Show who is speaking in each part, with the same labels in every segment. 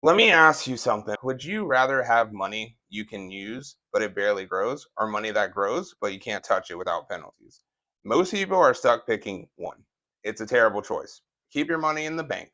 Speaker 1: Let me ask you something. Would you rather have money you can use, but it barely grows, or money that grows, but you can't touch it without penalties? Most people are stuck picking one. It's a terrible choice. Keep your money in the bank.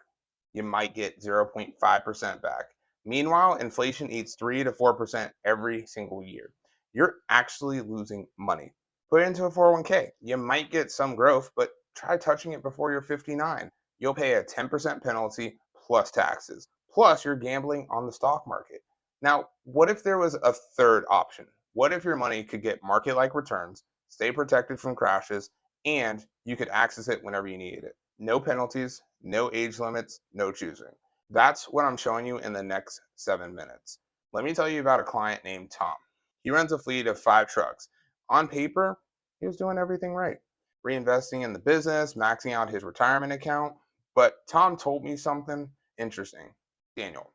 Speaker 1: You might get 0.5% back. Meanwhile, inflation eats 3 to 4% every single year. You're actually losing money. Put it into a 401k. You might get some growth, but try touching it before you're 59. You'll pay a 10% penalty plus taxes. Plus, you're gambling on the stock market. Now, what if there was a third option? What if your money could get market like returns, stay protected from crashes, and you could access it whenever you needed it? No penalties, no age limits, no choosing. That's what I'm showing you in the next 7 minutes. Let me tell you about a client named Tom. He runs a fleet of 5 trucks. On paper, he was doing everything right, reinvesting in the business, maxing out his retirement account. But Tom told me something interesting. Daniel,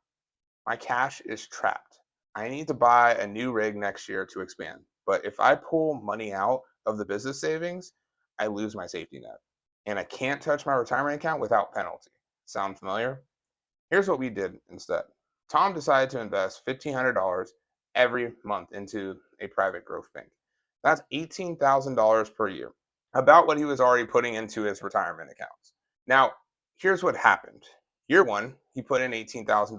Speaker 1: my cash is trapped. I need to buy a new rig next year to expand. But if I pull money out of the business savings, I lose my safety net. And I can't touch my retirement account without penalty. Sound familiar? Here's what we did instead. Tom decided to invest $1,500 every month into a private growth bank. That's $18,000 per year, about what he was already putting into his retirement accounts. Now, here's what happened. Year one, he put in $18,000.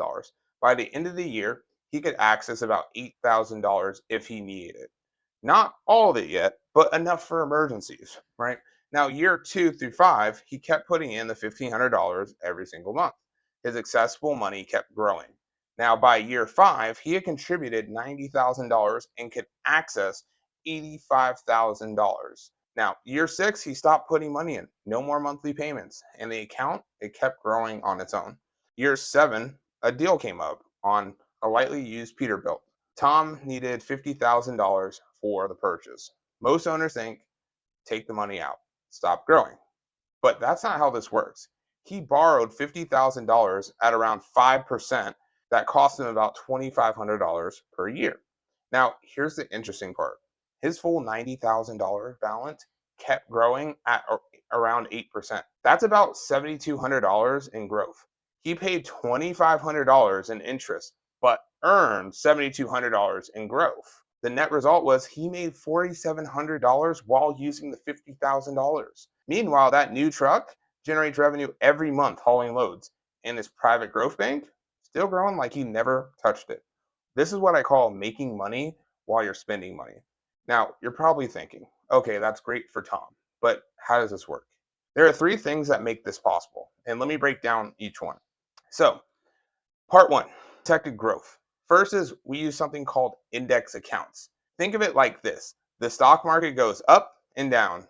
Speaker 1: By the end of the year, he could access about $8,000 if he needed it. Not all of it yet, but enough for emergencies, right? Now, year 2 through 5, he kept putting in the $1,500 every single month. His accessible money kept growing. Now, by year 5, he had contributed $90,000 and could access $85,000. Now, year 6, he stopped putting money in, no more monthly payments, and the account, it kept growing on its own. Year 7, a deal came up on a lightly used Peterbilt. Tom needed $50,000 for the purchase. Most owners think, take the money out, stop growing. But that's not how this works. He borrowed $50,000 at around 5%. That cost him about $2,500 per year. Now, here's the interesting part. His full $90,000 balance kept growing at around 8%. That's about $7,200 in growth. He paid $2,500 in interest, but earned $7,200 in growth. The net result was he made $4,700 while using the $50,000. Meanwhile, that new truck generates revenue every month hauling loads, and his private growth bank still growing like he never touched it. This is what I call making money while you're spending money. Now, you're probably thinking, okay, that's great for Tom, but how does this work? There are 3 things that make this possible, and let me break down each one. So, part one, protected growth. First is we use something called index accounts. Think of it like this. The stock market goes up and down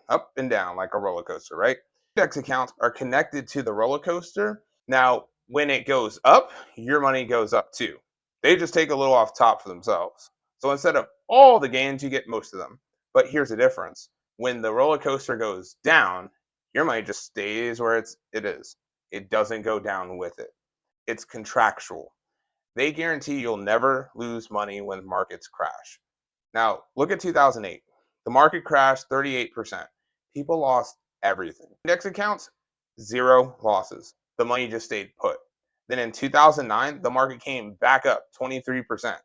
Speaker 1: like a roller coaster, right? Index accounts are connected to the roller coaster. Now, when it goes up, your money goes up too. They just take a little off top for themselves. So instead of all the gains, you get most of them. But here's the difference. When the roller coaster goes down, your money just stays where it is. It doesn't go down with it. It's contractual. They guarantee you'll never lose money when markets crash. Now, look at 2008. The market crashed 38%. People lost everything. Index accounts, zero losses. The money just stayed put. Then in 2009, the market came back up 23%.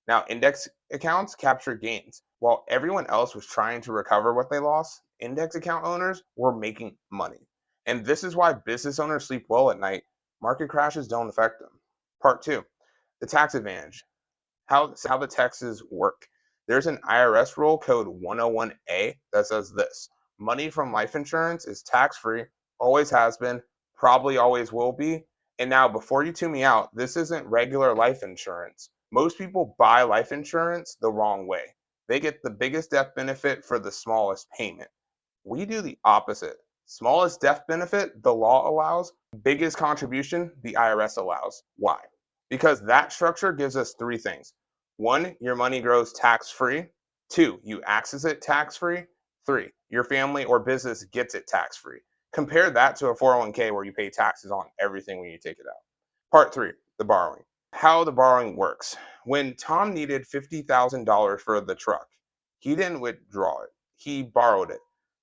Speaker 1: Now, index accounts captured gains. While everyone else was trying to recover what they lost, index account owners were making money. And this is why business owners sleep well at night. Market crashes don't affect them. Part two, the tax advantage. How the taxes work. There's an IRS rule code 101A that says this: money from life insurance is tax free, always has been, probably always will be. And now, before you tune me out, this isn't regular life insurance. Most people buy life insurance the wrong way. They get the biggest death benefit for the smallest payment. We do the opposite. Smallest death benefit, the law allows. Biggest contribution, the IRS allows. Why? Because that structure gives us 3 things. 1, your money grows tax free. 2, you access it tax free. 3, your family or business gets it tax free. Compare that to a 401k where you pay taxes on everything when you take it out. Part 3, the borrowing. How the borrowing works. When Tom needed $50,000 for the truck, he didn't withdraw it, he borrowed it.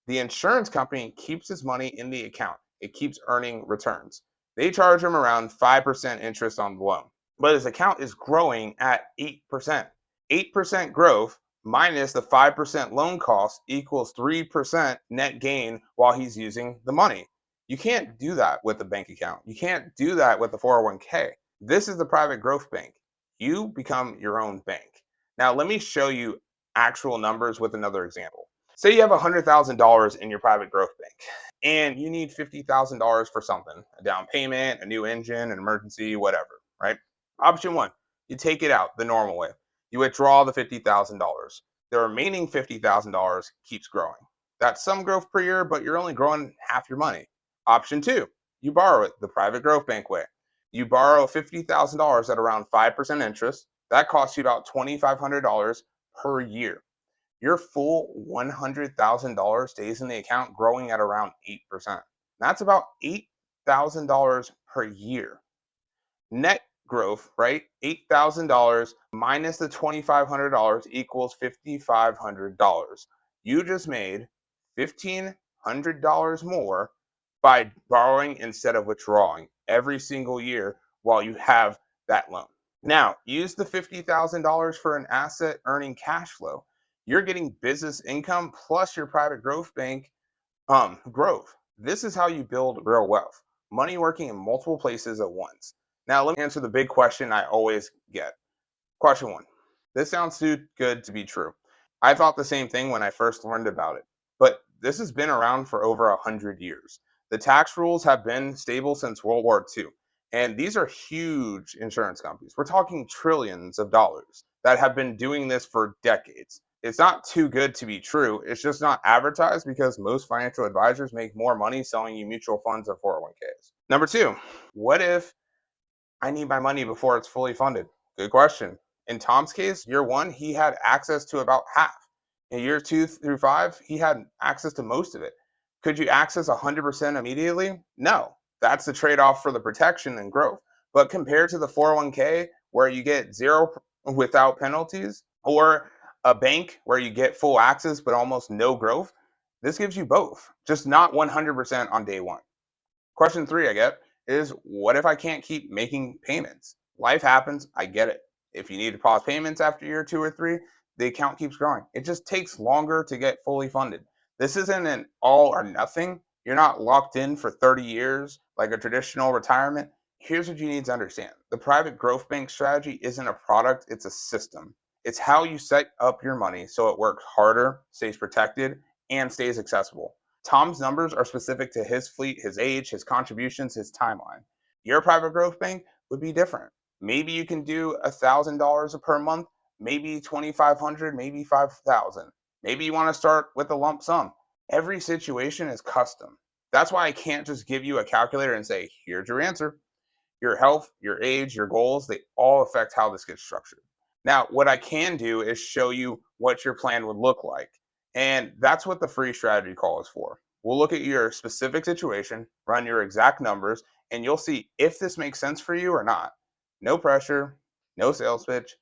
Speaker 1: The insurance company keeps his money in the account, it keeps earning returns. They charge him around 5% interest on the loan. but his account is growing at 8%. 8% growth minus the 5% loan cost equals 3% net gain while he's using the money. You can't do that with a bank account. You can't do that with the 401k. This is the private growth bank. You become your own bank. Now, let me show you actual numbers with another example. Say you have $100,000 in your private growth bank and you need $50,000 for something, a down payment, a new engine, an emergency, whatever, right? Option one, you take it out the normal way. You withdraw the $50,000. The remaining $50,000 keeps growing. That's some growth per year, but you're only growing half your money. Option two, you borrow it the private growth bank way. You borrow $50,000 at around 5% interest. That costs you about $2,500 per year. Your full $100,000 stays in the account growing at around 8%. That's about $8,000 per year. Net growth, right? $8,000 minus the $2,500 equals $5,500. You just made $1,500 more by borrowing instead of withdrawing every single year while you have that loan. Now, use the $50,000 for an asset earning cash flow. You're getting business income plus your private growth bank growth. This is how you build real wealth. Money working in multiple places at once. Now, let me answer the big question I always get. Question one. This sounds too good to be true. I thought the same thing when I first learned about it, but this has been around for over 100 years. The tax rules have been stable since World War II, and these are huge insurance companies. We're talking trillions of dollars that have been doing this for decades. It's not too good to be true. It's just not advertised because most financial advisors make more money selling you mutual funds or 401ks. Number two, what if I need my money before it's fully funded? Good question. In Tom's case, year one, he had access to about half. In year 2 through 5, he had access to most of it. Could you access 100% immediately? No. That's the trade off for the protection and growth. But compared to the 401k, where you get zero without penalties, or a bank where you get full access but almost no growth, this gives you both, just not 100% on day one. Question three I get is, what if I can't keep making payments? Life happens. I get it. If you need to pause payments after year 2 or 3, the account keeps growing. It just takes longer to get fully funded. This isn't an all or nothing. You're not locked in for 30 years like a traditional retirement. Here's what you need to understand: the private growth bank strategy isn't a product, it's a system. It's how you set up your money so it works harder, stays protected, and stays accessible. Tom's numbers are specific to his fleet, his age, his contributions, his timeline. Your private growth bank would be different. Maybe you can do $1,000 per month, maybe 2,500, maybe 5,000. Maybe you want to start with a lump sum. Every situation is custom. That's why I can't just give you a calculator and say, here's your answer. Your health, your age, your goals, they all affect how this gets structured. Now, what I can do is show you what your plan would look like. And that's what the free strategy call is for. We'll look at your specific situation, run your exact numbers, and you'll see if this makes sense for you or not. No pressure, no sales pitch,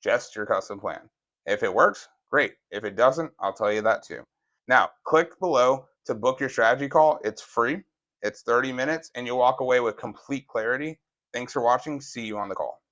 Speaker 1: just your custom plan. If it works, great. If it doesn't, I'll tell you that too. Now, click below to book your strategy call. It's free, it's 30 minutes, and you'll walk away with complete clarity. Thanks for watching. See you on the call.